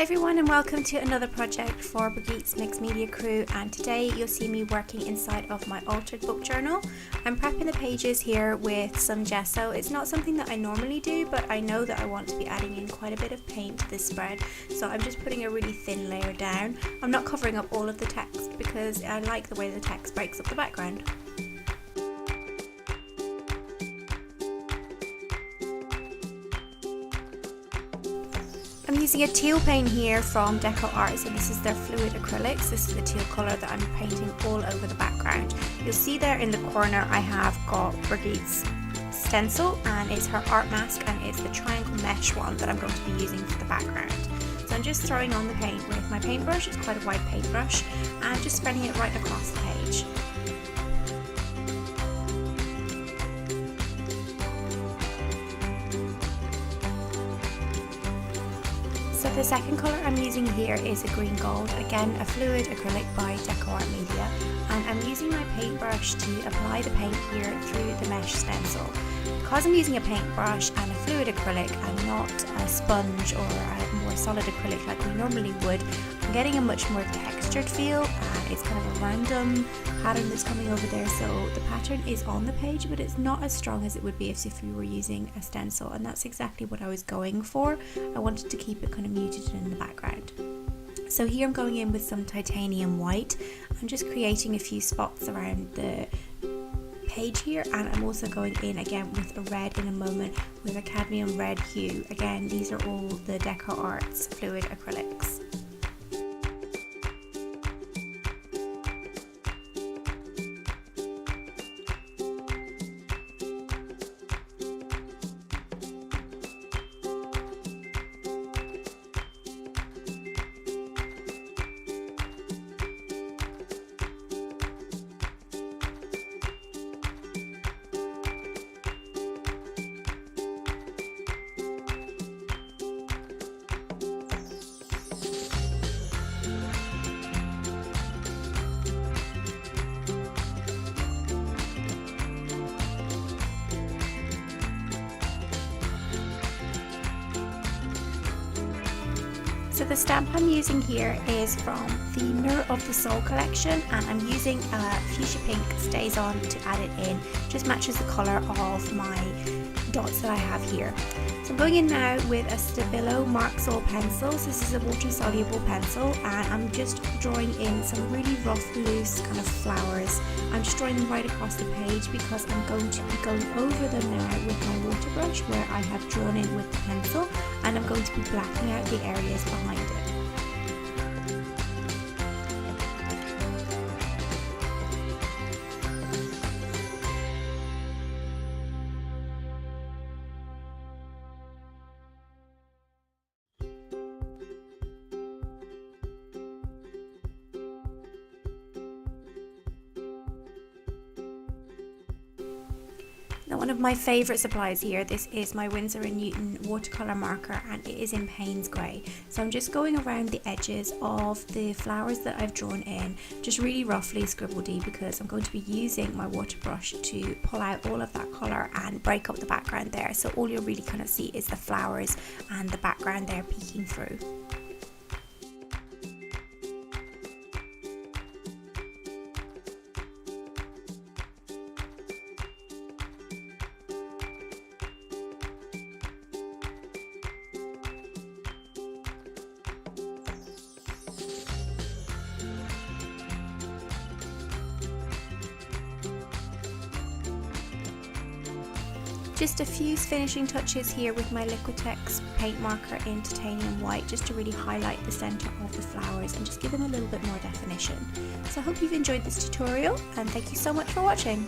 everyone, and welcome to another project for Birgit's Mixed Media crew, and today you'll see me working inside of my altered book journal. I'm prepping the pages here with some gesso. It's not something that I normally do, but I know that I want to be adding in quite a bit of paint to this spread, so I'm just putting a really thin layer down. I'm not covering up all of the text because I like the way the text breaks up the background. I'm using a teal paint here from Deco Art, so this is their fluid acrylics. This is the teal colour that I'm painting all over the background. You'll see there in the corner I have got Birgit's stencil, and it's her art mask, and it's the triangle mesh one that I'm going to be using for the background. So I'm just throwing on the paint with my paintbrush. It's quite a wide paintbrush, and just spreading it right across the page. So the second colour I'm using here is a green gold, again a fluid acrylic by Deco Art Media, and I'm using my paintbrush to apply the paint here through the mesh stencil. Because I'm using a paintbrush and a fluid acrylic and not a sponge or a more solid acrylic like we normally would, I'm getting a much more textured feel, and it's kind of a random pattern that's coming over there, so the pattern is on the page but it's not as strong as it would be if you were using a stencil, and that's exactly what I was going for. I wanted to keep it kind of muted in the background. So here I'm going in with some titanium white. I'm just creating a few spots around the page here, and I'm also going in again with a red in a moment with a cadmium red hue. Again, these are all the Deco Arts fluid acrylics. So the stamp I'm using here is from the Mirror of the Soul collection, and I'm using fuchsia pink Stays On to add it in. Just matches the colour of my dots that I have here. So I'm going in now with a Stabilo Marxol pencil. So this is a water soluble pencil, and I'm just drawing in some really rough, loose kind of flowers. I'm just drawing them right across the page because I'm going to be going over them now with my water brush where I have drawn in with the pencil, and I'm going to be blacking out the areas behind it. Now, one of my favourite supplies here, this is my Winsor & Newton watercolour marker, and it is in Payne's Grey. So I'm just going around the edges of the flowers that I've drawn in, just really roughly scribbledy, because I'm going to be using my water brush to pull out all of that colour and break up the background there. So all you'll really kind of see is the flowers and the background there peeking through. Just a few finishing touches here with my Liquitex paint marker in titanium white, just to really highlight the centre of the flowers and just give them a little bit more definition. So I hope you've enjoyed this tutorial, and thank you so much for watching.